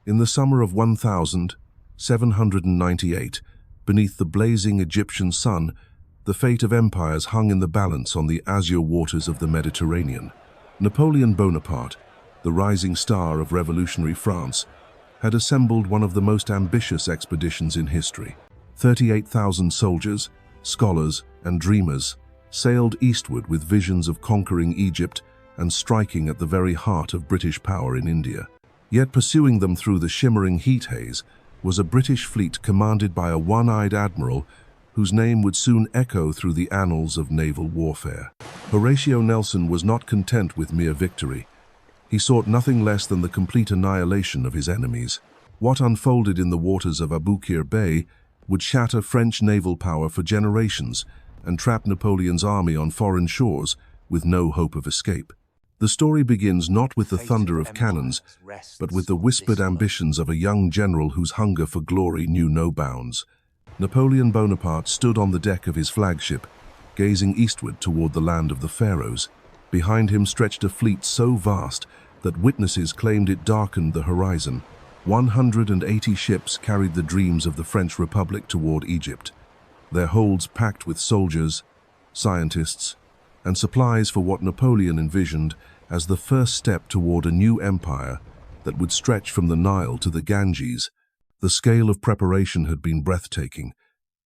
In the summer of 1798, beneath the blazing Egyptian sun, the fate of empires hung in the balance on the azure waters of the Mediterranean. Napoleon Bonaparte, the rising star of revolutionary France, had assembled one of the most ambitious expeditions in history. 38,000 soldiers, scholars, and dreamers sailed eastward with visions of conquering Egypt and striking at the very heart of British power in India. Yet pursuing them through the shimmering heat haze was a British fleet commanded by a one-eyed admiral whose name would soon echo through the annals of naval warfare. Horatio Nelson was not content with mere victory. He sought nothing less than the complete annihilation of his enemies. What unfolded in the waters of Aboukir Bay would shatter French naval power for generations and trap Napoleon's army on foreign shores with no hope of escape. The story begins not with the thunder of cannons, but with the whispered ambitions of a young general whose hunger for glory knew no bounds. Napoleon Bonaparte stood on the deck of his flagship, gazing eastward toward the land of the pharaohs. Behind him stretched a fleet so vast that witnesses claimed it darkened the horizon. 180 ships carried the dreams of the French Republic toward Egypt, their holds packed with soldiers, scientists, and supplies for what Napoleon envisioned as the first step toward a new empire that would stretch from the Nile to the Ganges. The scale of preparation had been breathtaking.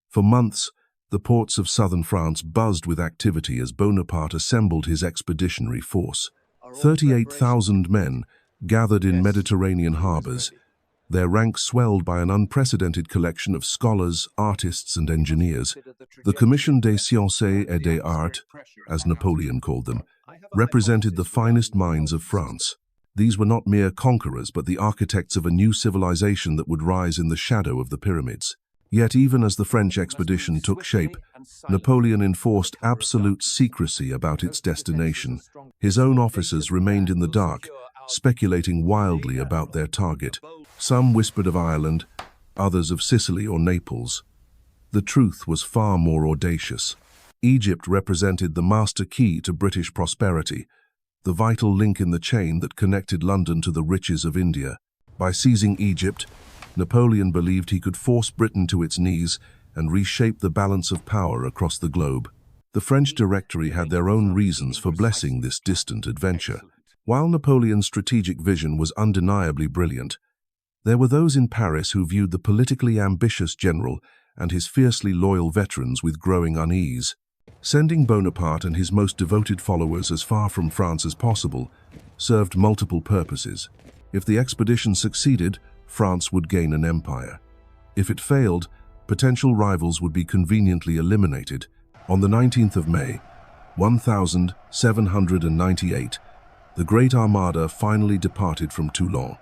For months, the ports of southern France buzzed with activity as Bonaparte assembled his expeditionary force. 38,000 men gathered in Mediterranean harbors, their ranks swelled by an unprecedented collection of scholars, artists, and engineers. The Commission des Sciences et des Arts, as Napoleon called them, represented the finest minds of France. These were not mere conquerors, but the architects of a new civilization that would rise in the shadow of the pyramids. Yet even as the French expedition took shape, Napoleon enforced absolute secrecy about its destination. His own officers remained in the dark, speculating wildly about their target. Some whispered of Ireland, others of Sicily or Naples. The truth was far more audacious. Egypt represented the master key to British prosperity, the vital link in the chain that connected London to the riches of India. By seizing Egypt, Napoleon believed he could force Britain to its knees and reshape the balance of power across the globe. The French Directory had their own reasons for blessing this distant adventure. While Napoleon's strategic vision was undeniably brilliant, there were those in Paris who viewed the politically ambitious general and his fiercely loyal veterans with growing unease. Sending Bonaparte and his most devoted followers as far from France as possible served multiple purposes. If the expedition succeeded, France would gain an empire. If it failed, potential rivals would be conveniently eliminated. On the 19th of May, 1798, the Great Armada finally departed from Toulon.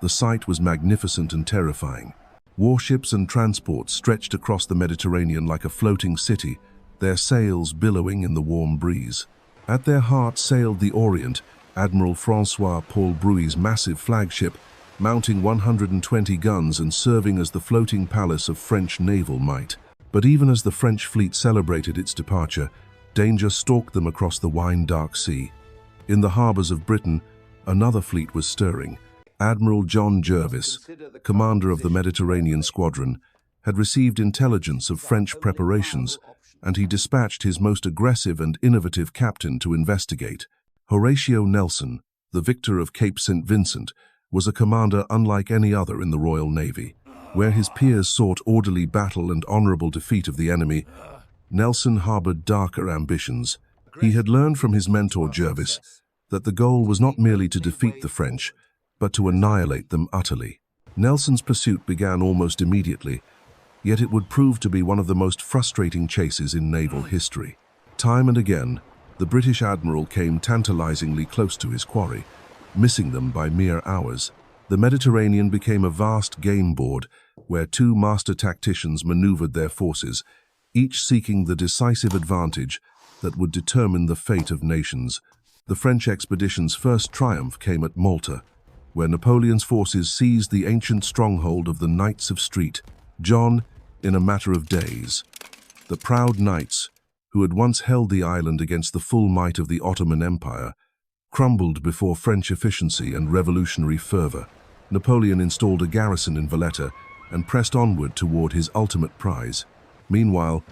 The sight was magnificent and terrifying. Warships and transports stretched across the Mediterranean like a floating city, their sails billowing in the warm breeze. At their heart sailed the Orient, Admiral Francois-Paul Brueys' massive flagship, mounting 120 guns and serving as the floating palace of French naval might. But even as the French fleet celebrated its departure, danger stalked them across the wine-dark sea. In the harbors of Britain, another fleet was stirring. Admiral John Jervis, commander of the Mediterranean Squadron, had received intelligence of French preparations, and he dispatched his most aggressive and innovative captain to investigate. Horatio Nelson, the victor of Cape St. Vincent, was a commander unlike any other in the Royal Navy. Where his peers sought orderly battle and honorable defeat of the enemy, Nelson harbored darker ambitions. He had learned from his mentor Jervis that the goal was not merely to defeat the French, but to annihilate them utterly. Nelson's pursuit began almost immediately, yet it would prove to be one of the most frustrating chases in naval history. Time and again, the British admiral came tantalizingly close to his quarry, missing them by mere hours. The Mediterranean became a vast game board where two master tacticians maneuvered their forces, each seeking the decisive advantage that would determine the fate of nations. The French expedition's first triumph came at Malta, where Napoleon's forces seized the ancient stronghold of the Knights of Street. John, in a matter of days, the proud knights, who had once held the island against the full might of the Ottoman Empire, crumbled before French efficiency and revolutionary fervor. Napoleon installed a garrison in Valletta and pressed onward toward his ultimate prize. Meanwhile,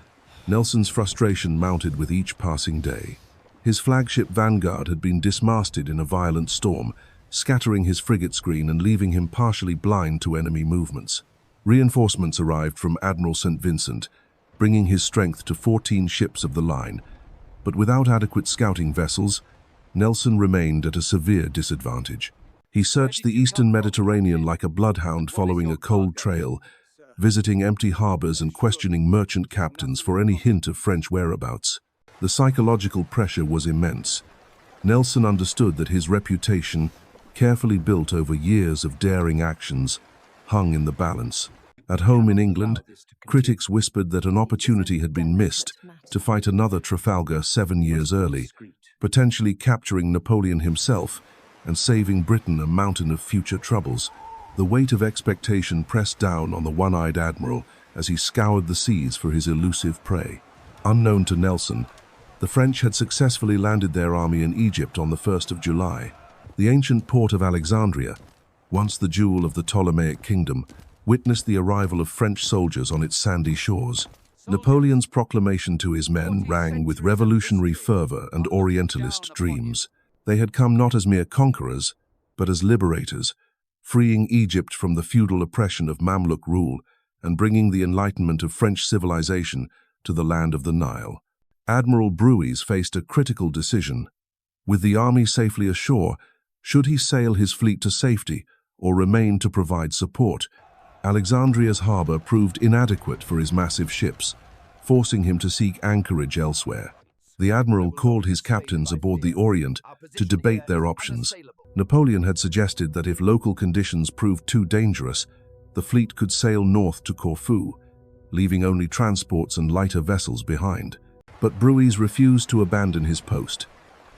Nelson's frustration mounted with each passing day. His flagship vanguard had been dismasted in a violent storm, scattering his frigate screen and leaving him partially blind to enemy movements. Reinforcements arrived from Admiral St. Vincent, bringing his strength to 14 ships of the line. But without adequate scouting vessels, Nelson remained at a severe disadvantage. He searched the eastern Mediterranean like a bloodhound following a cold trail, visiting empty harbors and questioning merchant captains for any hint of French whereabouts. The psychological pressure was immense. Nelson understood that his reputation, carefully built over years of daring actions, hung in the balance. At home in England, critics whispered that an opportunity had been missed to fight another Trafalgar 7 years early, potentially capturing Napoleon himself and saving Britain a mountain of future troubles. The weight of expectation pressed down on the one-eyed admiral as he scoured the seas for his elusive prey. Unknown to Nelson, the French had successfully landed their army in Egypt on the 1st of July. The ancient port of Alexandria, once the jewel of the Ptolemaic kingdom, witnessed the arrival of French soldiers on its sandy shores. Napoleon's proclamation to his men rang with revolutionary fervor and Orientalist dreams. They had come not as mere conquerors, but as liberators, freeing Egypt from the feudal oppression of Mamluk rule and bringing the enlightenment of French civilization to the land of the Nile. Admiral Brueys faced a critical decision. With the army safely ashore, should he sail his fleet to safety or remain to provide support? Alexandria's harbor proved inadequate for his massive ships, forcing him to seek anchorage elsewhere. The admiral called his captains aboard the Orient to debate their options. Napoleon had suggested that if local conditions proved too dangerous, the fleet could sail north to Corfu, leaving only transports and lighter vessels behind. But Brueys refused to abandon his post.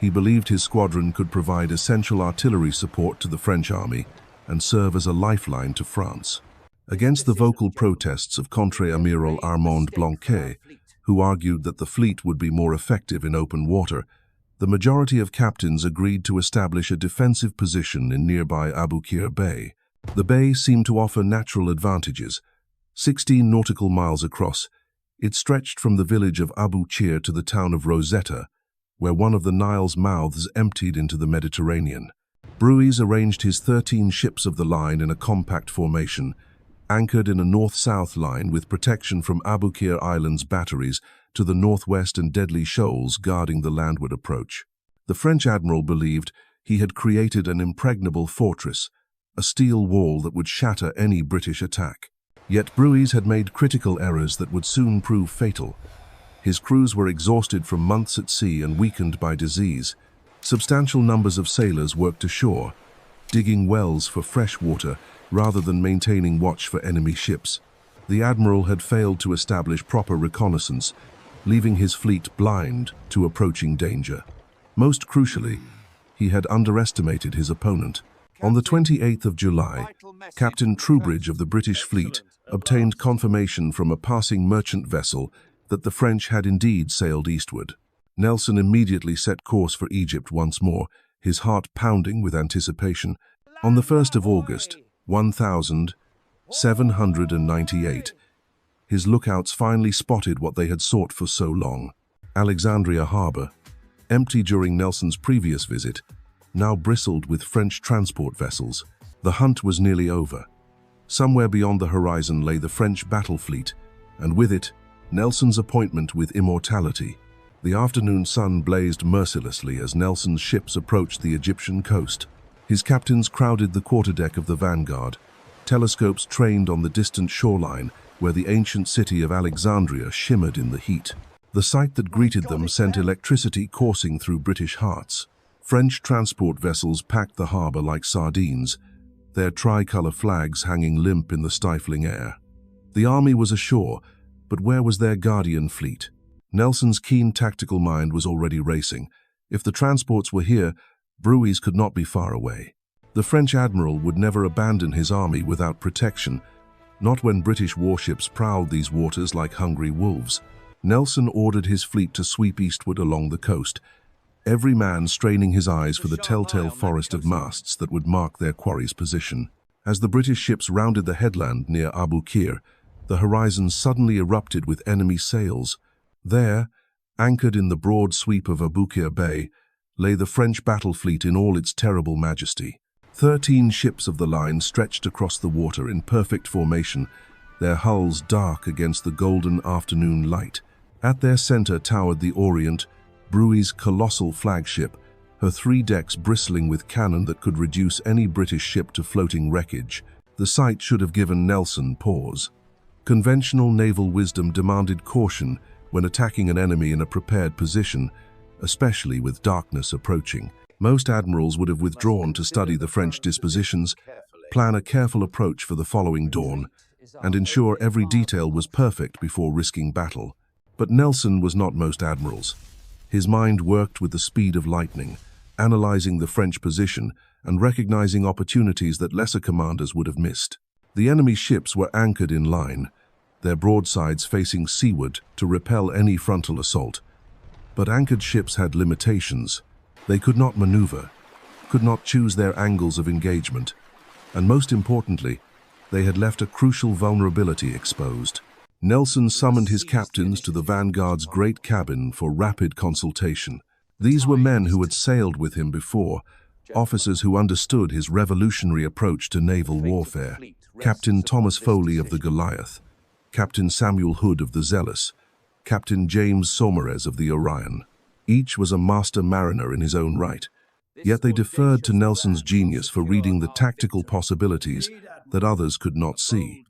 He believed his squadron could provide essential artillery support to the French army and serve as a lifeline to France. Against the vocal protests of Contre-Amiral Armand Blanquet, who argued that the fleet would be more effective in open water, the majority of captains agreed to establish a defensive position in nearby Aboukir Bay. The bay seemed to offer natural advantages. 16 nautical miles across, it stretched from the village of Aboukir to the town of Rosetta, where one of the Nile's mouths emptied into the Mediterranean. Brueys arranged his 13 ships of the line in a compact formation, anchored in a north-south line with protection from Aboukir Island's batteries to the northwest and deadly shoals guarding the landward approach. The French admiral believed he had created an impregnable fortress, a steel wall that would shatter any British attack. Yet Brueys had made critical errors that would soon prove fatal. His crews were exhausted from months at sea and weakened by disease. Substantial numbers of sailors worked ashore, digging wells for fresh water rather than maintaining watch for enemy ships. The admiral had failed to establish proper reconnaissance, leaving his fleet blind to approaching danger. Most crucially, he had underestimated his opponent. On the 28th of July, Captain Troubridge of the British fleet obtained confirmation from a passing merchant vessel that the French had indeed sailed eastward. Nelson immediately set course for Egypt once more, his heart pounding with anticipation. On the 1st of August, 1798, his lookouts finally spotted what they had sought for so long. Alexandria harbor, empty during Nelson's previous visit, now bristled with French transport vessels. The hunt was nearly over. Somewhere beyond the horizon lay the French battle fleet, and with it, Nelson's appointment with immortality. The afternoon sun blazed mercilessly as Nelson's ships approached the Egyptian coast. His captains crowded the quarterdeck of the Vanguard, telescopes trained on the distant shoreline where the ancient city of Alexandria shimmered in the heat. The sight that greeted them sent electricity coursing through British hearts. French transport vessels packed the harbor like sardines, their tricolor flags hanging limp in the stifling air. The army was ashore, but where was their guardian fleet? Nelson's keen tactical mind was already racing. If the transports were here, Brueys could not be far away. The French admiral would never abandon his army without protection, not when British warships prowled these waters like hungry wolves. Nelson ordered his fleet to sweep eastward along the coast, every man straining his eyes for the telltale forest of masts that would mark their quarry's position. As the British ships rounded the headland near Aboukir, the horizon suddenly erupted with enemy sails. There, anchored in the broad sweep of Aboukir Bay, lay the French battle fleet in all its terrible majesty. 13 ships of the line stretched across the water in perfect formation, their hulls dark against the golden afternoon light. At their center towered the Orient, Brueys' colossal flagship, her 3 decks bristling with cannon that could reduce any British ship to floating wreckage. The sight should have given Nelson pause. Conventional naval wisdom demanded caution when attacking an enemy in a prepared position, especially with darkness approaching. Most admirals would have withdrawn to study the French dispositions, plan a careful approach for the following dawn, and ensure every detail was perfect before risking battle. But Nelson was not most admirals. His mind worked with the speed of lightning, analyzing the French position and recognizing opportunities that lesser commanders would have missed. The enemy ships were anchored in line, their broadsides facing seaward to repel any frontal assault. But anchored ships had limitations. They could not maneuver, could not choose their angles of engagement, and most importantly, they had left a crucial vulnerability exposed. Nelson summoned his captains to the Vanguard's great cabin for rapid consultation. These were men who had sailed with him before, officers who understood his revolutionary approach to naval warfare. Captain Thomas Foley of the Goliath, Captain Samuel Hood of the Zealous, Captain James Saumarez of the Orion. Each was a master mariner in his own right, yet they deferred to Nelson's genius for reading the tactical possibilities that others could not see.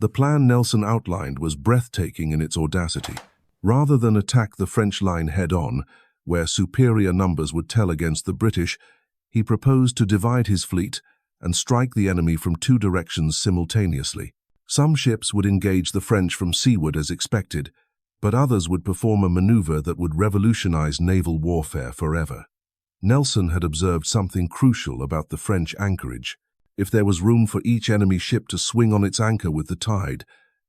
The plan Nelson outlined was breathtaking in its audacity. Rather than attack the French line head-on, where superior numbers would tell against the British, he proposed to divide his fleet and strike the enemy from 2 directions simultaneously. Some ships would engage the French from seaward as expected, but others would perform a maneuver that would revolutionize naval warfare forever. Nelson had observed something crucial about the French anchorage. If there was room for each enemy ship to swing on its anchor with the tide,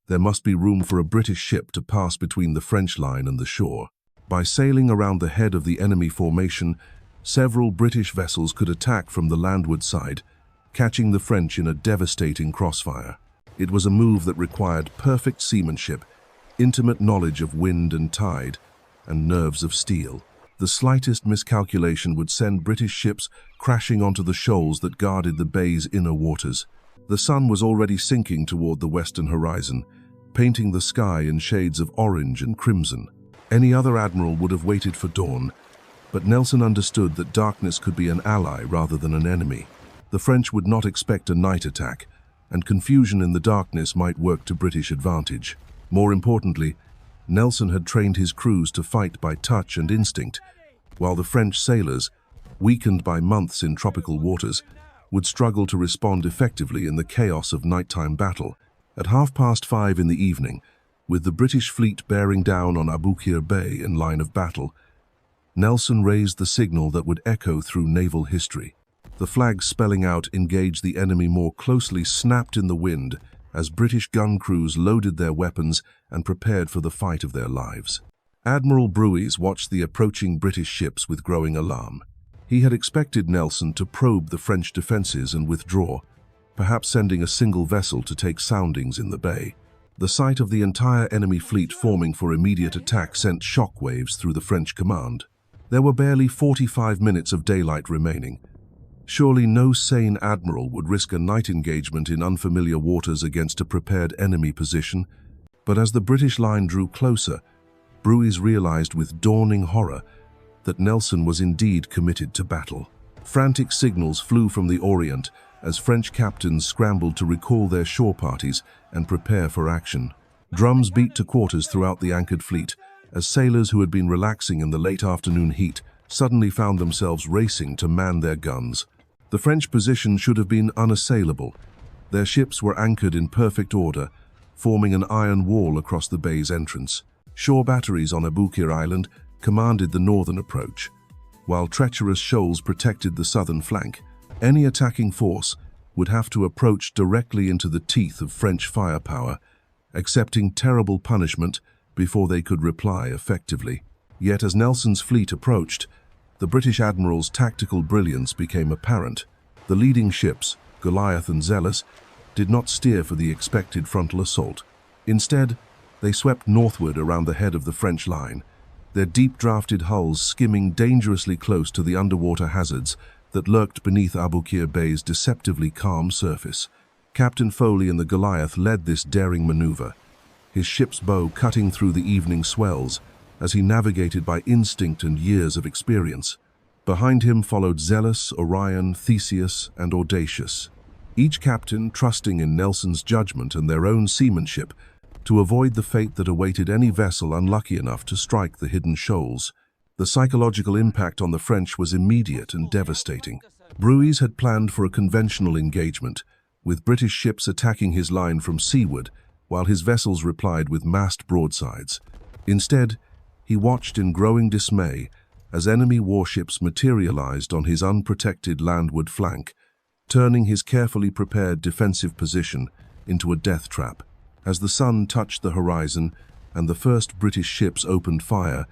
there must be room for a British ship to pass between the French line and the shore. By sailing around the head of the enemy formation, several British vessels could attack from the landward side, catching the French in a devastating crossfire. It was a move that required perfect seamanship, intimate knowledge of wind and tide, and nerves of steel. The slightest miscalculation would send British ships crashing onto the shoals that guarded the bay's inner waters. The sun was already sinking toward the western horizon, painting the sky in shades of orange and crimson. Any other admiral would have waited for dawn, but Nelson understood that darkness could be an ally rather than an enemy. The French would not expect a night attack, and confusion in the darkness might work to British advantage. More importantly, Nelson had trained his crews to fight by touch and instinct, while the French sailors, weakened by months in tropical waters, would struggle to respond effectively in the chaos of nighttime battle. At 5:30 in the evening, with the British fleet bearing down on Aboukir Bay in line of battle, Nelson raised the signal that would echo through naval history. The flag spelling out "Engage the enemy" more closely snapped in the wind as British gun crews loaded their weapons and prepared for the fight of their lives. Admiral Brueys watched the approaching British ships with growing alarm. He had expected Nelson to probe the French defenses and withdraw, perhaps sending a single vessel to take soundings in the bay. The sight of the entire enemy fleet forming for immediate attack sent shockwaves through the French command. There were barely 45 minutes of daylight remaining. Surely no sane admiral would risk a night engagement in unfamiliar waters against a prepared enemy position. But as the British line drew closer, Brueys realized with dawning horror that Nelson was indeed committed to battle. Frantic signals flew from the Orient as French captains scrambled to recall their shore parties and prepare for action. Drums beat to quarters throughout the anchored fleet as sailors who had been relaxing in the late afternoon heat suddenly found themselves racing to man their guns. The French position should have been unassailable. Their ships were anchored in perfect order, forming an iron wall across the bay's entrance. Shore batteries on Aboukir Island commanded the northern approach, while treacherous shoals protected the southern flank. Any attacking force would have to approach directly into the teeth of French firepower, accepting terrible punishment before they could reply effectively. Yet as Nelson's fleet approached, the British admiral's tactical brilliance became apparent. The leading ships, Goliath and Zealous, did not steer for the expected frontal assault. Instead, they swept northward around the head of the French line, their deep-drafted hulls skimming dangerously close to the underwater hazards that lurked beneath Aboukir Bay's deceptively calm surface. Captain Foley and the Goliath led this daring maneuver, his ship's bow cutting through the evening swells as he navigated by instinct and years of experience. Behind him followed Zealous, Orion, Theseus, and Audacious, each captain trusting in Nelson's judgment and their own seamanship to avoid the fate that awaited any vessel unlucky enough to strike the hidden shoals. The psychological impact on the French was immediate and devastating. Brueys had planned for a conventional engagement, with British ships attacking his line from seaward, while his vessels replied with massed broadsides. Instead, he watched in growing dismay as enemy warships materialized on his unprotected landward flank, turning his carefully prepared defensive position into a death trap. As the sun touched the horizon and the first British ships opened fire,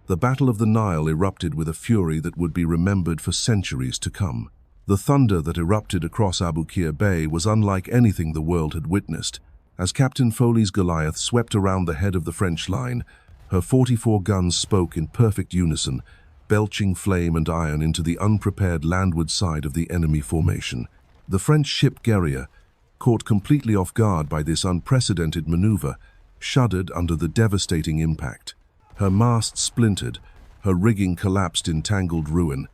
the Battle of the Nile erupted with a fury that would be remembered for centuries to come. The thunder that erupted across Aboukir Bay was unlike anything the world had witnessed. As Captain Foley's Goliath swept around the head of the French line, her 44 guns spoke in perfect unison, belching flame and iron into the unprepared landward side of the enemy formation. The French ship Guerrier, caught completely off guard by this unprecedented maneuver, shuddered under the devastating impact. Her mast splintered, her rigging collapsed in tangled ruin,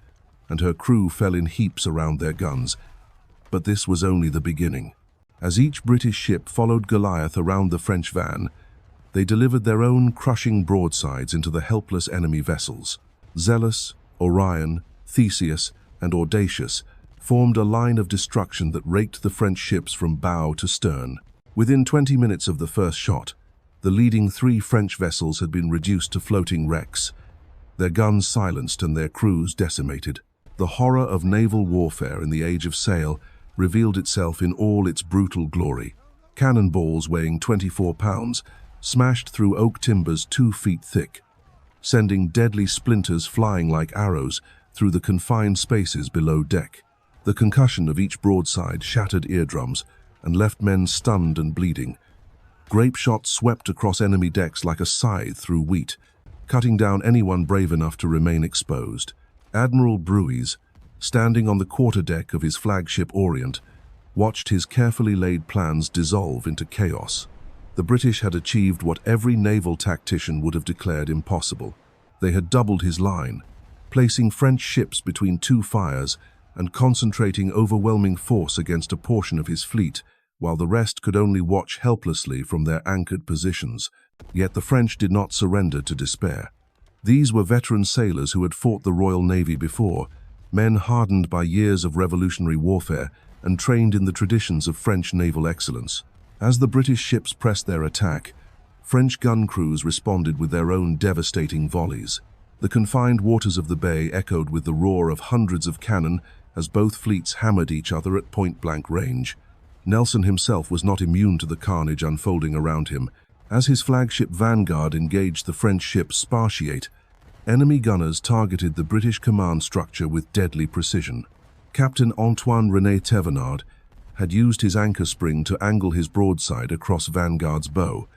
and her crew fell in heaps around their guns. But this was only the beginning. As each British ship followed Goliath around the French van, they delivered their own crushing broadsides into the helpless enemy vessels. Zealous, Orion, Theseus, and Audacious formed a line of destruction that raked the French ships from bow to stern. Within 20 minutes of the first shot, the leading 3 French vessels had been reduced to floating wrecks, their guns silenced and their crews decimated. The horror of naval warfare in the age of sail revealed itself in all its brutal glory. Cannonballs weighing 24 pounds smashed through oak timbers 2 feet thick, sending deadly splinters flying like arrows through the confined spaces below deck. The concussion of each broadside shattered eardrums and left men stunned and bleeding. Grape shot swept across enemy decks like a scythe through wheat, cutting down anyone brave enough to remain exposed. Admiral Brueys, standing on the quarterdeck of his flagship Orient, watched his carefully laid plans dissolve into chaos. The British had achieved what every naval tactician would have declared impossible. They had doubled his line, placing French ships between 2 fires and concentrating overwhelming force against a portion of his fleet, while the rest could only watch helplessly from their anchored positions. Yet the French did not surrender to despair. These were veteran sailors who had fought the Royal Navy before, men hardened by years of revolutionary warfare and trained in the traditions of French naval excellence. As the British ships pressed their attack, French gun crews responded with their own devastating volleys. The confined waters of the bay echoed with the roar of hundreds of cannon as both fleets hammered each other at point-blank range. Nelson himself was not immune to the carnage unfolding around him. As his flagship Vanguard engaged the French ship Spartiate, enemy gunners targeted the British command structure with deadly precision. Captain Antoine-René Thévenard had used his anchor spring to angle his broadside across Vanguard's bow,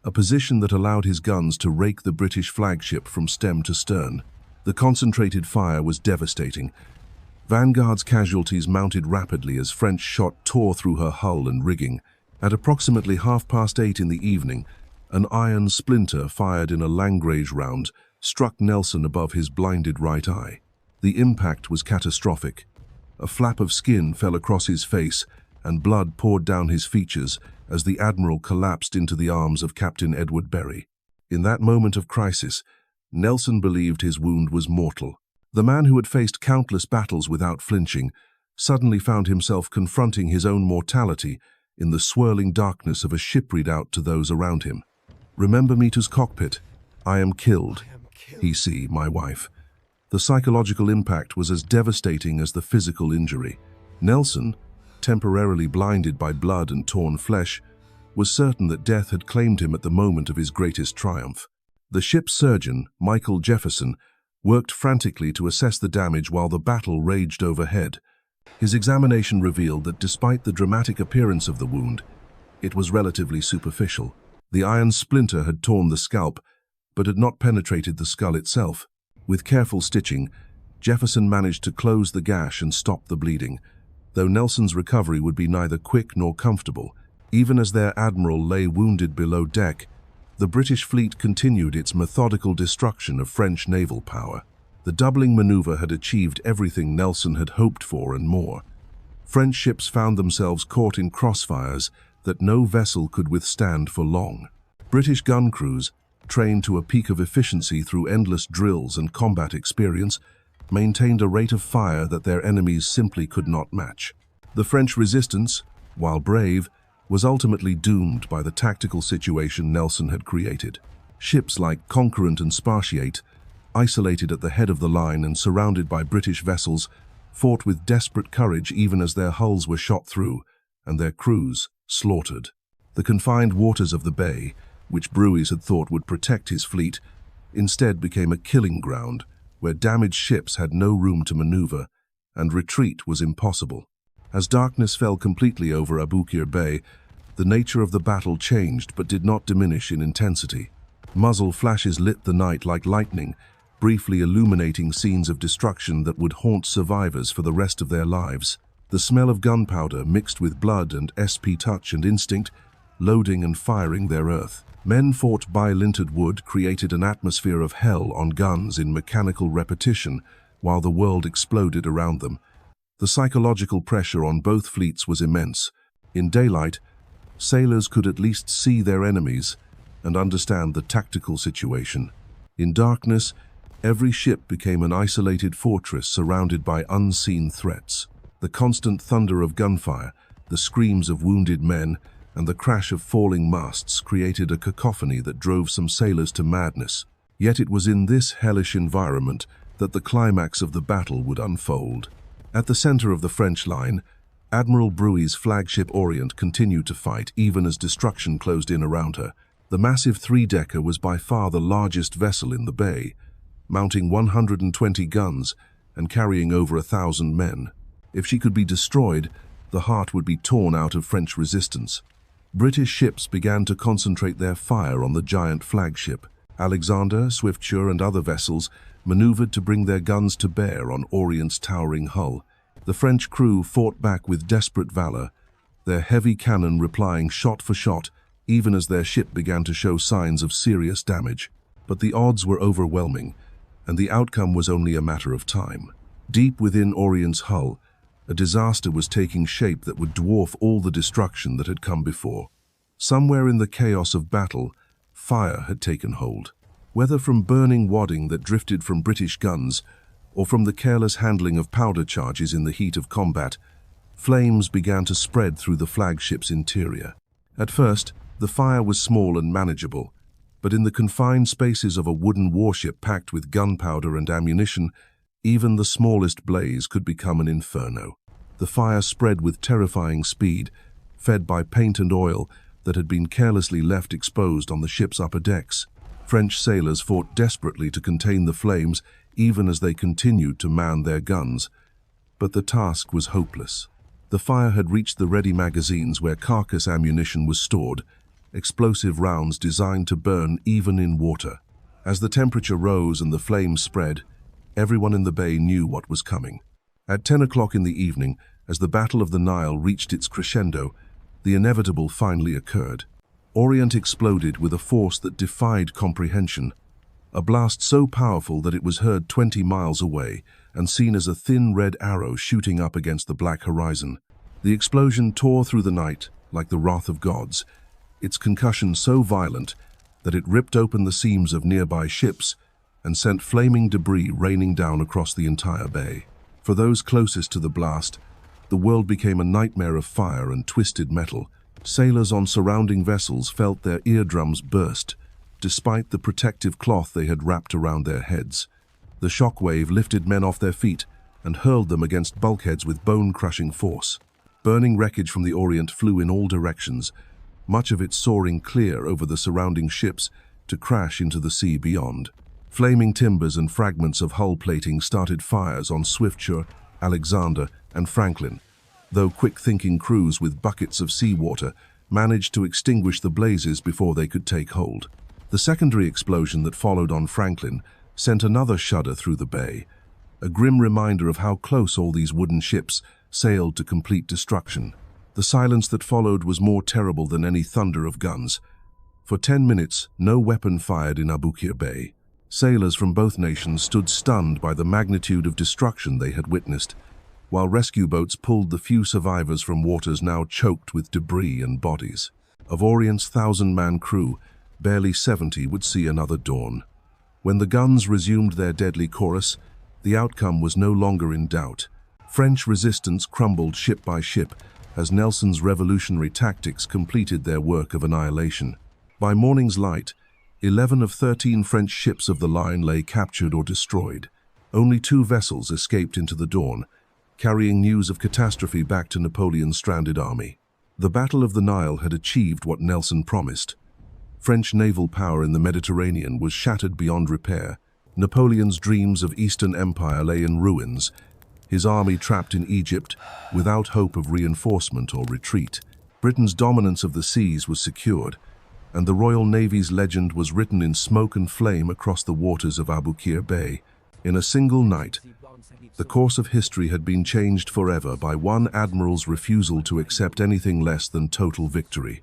a position that allowed his guns to rake the British flagship from stem to stern. The concentrated fire was devastating. Vanguard's casualties mounted rapidly as French shot tore through her hull and rigging. At approximately 8:30 in the evening, an iron splinter fired in a Langrage round struck Nelson above his blinded right eye. The impact was catastrophic. A flap of skin fell across his face, and blood poured down his features as the Admiral collapsed into the arms of Captain Edward Berry. In that moment of crisis, Nelson believed his wound was mortal. The man who had faced countless battles without flinching suddenly found himself confronting his own mortality in the swirling darkness of a ship readout to those around him. "Remember me to's cockpit. I am killed. He see, my wife." The psychological impact was as devastating as the physical injury. Nelson, temporarily blinded by blood and torn flesh, was certain that death had claimed him at the moment of his greatest triumph. The ship's surgeon, Michael Jefferson, worked frantically to assess the damage while the battle raged overhead. His examination revealed that despite the dramatic appearance of the wound, it was relatively superficial. The iron splinter had torn the scalp, but had not penetrated the skull itself. With careful stitching, Jefferson managed to close the gash and stop the bleeding, though Nelson's recovery would be neither quick nor comfortable. Even as their admiral lay wounded below deck, the British fleet continued its methodical destruction of French naval power. The doubling maneuver had achieved everything Nelson had hoped for and more. French ships found themselves caught in crossfires that no vessel could withstand for long. British gun crews, trained to a peak of efficiency through endless drills and combat experience, maintained a rate of fire that their enemies simply could not match. The French resistance, while brave, was ultimately doomed by the tactical situation Nelson had created. Ships like Conquerant and Spartiate, isolated at the head of the line and surrounded by British vessels, fought with desperate courage even as their hulls were shot through and their crews slaughtered. The confined waters of the bay, which Brueys had thought would protect his fleet, instead became a killing ground where damaged ships had no room to maneuver and retreat was impossible. As darkness fell completely over Aboukir Bay, the nature of the battle changed but did not diminish in intensity. Muzzle flashes lit the night like lightning, briefly illuminating scenes of destruction that would haunt survivors for the rest of their lives. The smell of gunpowder mixed with blood and SP touch and instinct, loading and firing their earth. Men fought by lintered wood created an atmosphere of hell on guns in mechanical repetition while the world exploded around them. The psychological pressure on both fleets was immense. In daylight, sailors could at least see their enemies and understand the tactical situation. In darkness, every ship became an isolated fortress surrounded by unseen threats. The constant thunder of gunfire, the screams of wounded men, and the crash of falling masts created a cacophony that drove some sailors to madness. Yet it was in this hellish environment that the climax of the battle would unfold. At the center of the French line, Admiral Brueys' flagship Orient continued to fight even as destruction closed in around her. The massive three-decker was by far the largest vessel in the bay, mounting 120 guns and carrying over 1,000 men. If she could be destroyed, the heart would be torn out of French resistance. British ships began to concentrate their fire on the giant flagship. Alexander, Swiftsure, and other vessels maneuvered to bring their guns to bear on Orient's towering hull. The French crew fought back with desperate valor, their heavy cannon replying shot for shot, even as their ship began to show signs of serious damage. But the odds were overwhelming, and the outcome was only a matter of time. Deep within Orient's hull, a disaster was taking shape that would dwarf all the destruction that had come before. Somewhere in the chaos of battle, fire had taken hold. Whether from burning wadding that drifted from British guns, or from the careless handling of powder charges in the heat of combat, flames began to spread through the flagship's interior. At first, the fire was small and manageable, but in the confined spaces of a wooden warship packed with gunpowder and ammunition, even the smallest blaze could become an inferno. The fire spread with terrifying speed, fed by paint and oil that had been carelessly left exposed on the ship's upper decks. French sailors fought desperately to contain the flames even as they continued to man their guns, but the task was hopeless. The fire had reached the ready magazines where carcass ammunition was stored, explosive rounds designed to burn even in water. As the temperature rose and the flames spread, everyone in the bay knew what was coming. At 10 o'clock in the evening, as the Battle of the Nile reached its crescendo, the inevitable finally occurred. Orient exploded with a force that defied comprehension, a blast so powerful that it was heard 20 miles away and seen as a thin red arrow shooting up against the black horizon. The explosion tore through the night like the wrath of gods, its concussion so violent that it ripped open the seams of nearby ships and sent flaming debris raining down across the entire bay. For those closest to the blast, the world became a nightmare of fire and twisted metal. Sailors on surrounding vessels felt their eardrums burst, despite the protective cloth they had wrapped around their heads. The shockwave lifted men off their feet and hurled them against bulkheads with bone-crushing force. Burning wreckage from the Orient flew in all directions, much of it soaring clear over the surrounding ships to crash into the sea beyond. Flaming timbers and fragments of hull plating started fires on Swiftsure, Alexander, and Franklin, though quick-thinking crews with buckets of seawater managed to extinguish the blazes before they could take hold. The secondary explosion that followed on Franklin sent another shudder through the bay, a grim reminder of how close all these wooden ships sailed to complete destruction. The silence that followed was more terrible than any thunder of guns. For 10 minutes, no weapon fired in Aboukir Bay. Sailors from both nations stood stunned by the magnitude of destruction they had witnessed, while rescue boats pulled the few survivors from waters now choked with debris and bodies. Of Orient's 1,000-man crew, barely 70 would see another dawn. When the guns resumed their deadly chorus, the outcome was no longer in doubt. French resistance crumbled ship by ship as Nelson's revolutionary tactics completed their work of annihilation. By morning's light, 11 of 13 French ships of the line lay captured or destroyed. Only 2 vessels escaped into the dawn, carrying news of catastrophe back to Napoleon's stranded army. The Battle of the Nile had achieved what Nelson promised. French naval power in the Mediterranean was shattered beyond repair. Napoleon's dreams of Eastern Empire lay in ruins, his army trapped in Egypt without hope of reinforcement or retreat. Britain's dominance of the seas was secured, and the Royal Navy's legend was written in smoke and flame across the waters of Aboukir Bay. In a single night, the course of history had been changed forever by one admiral's refusal to accept anything less than total victory.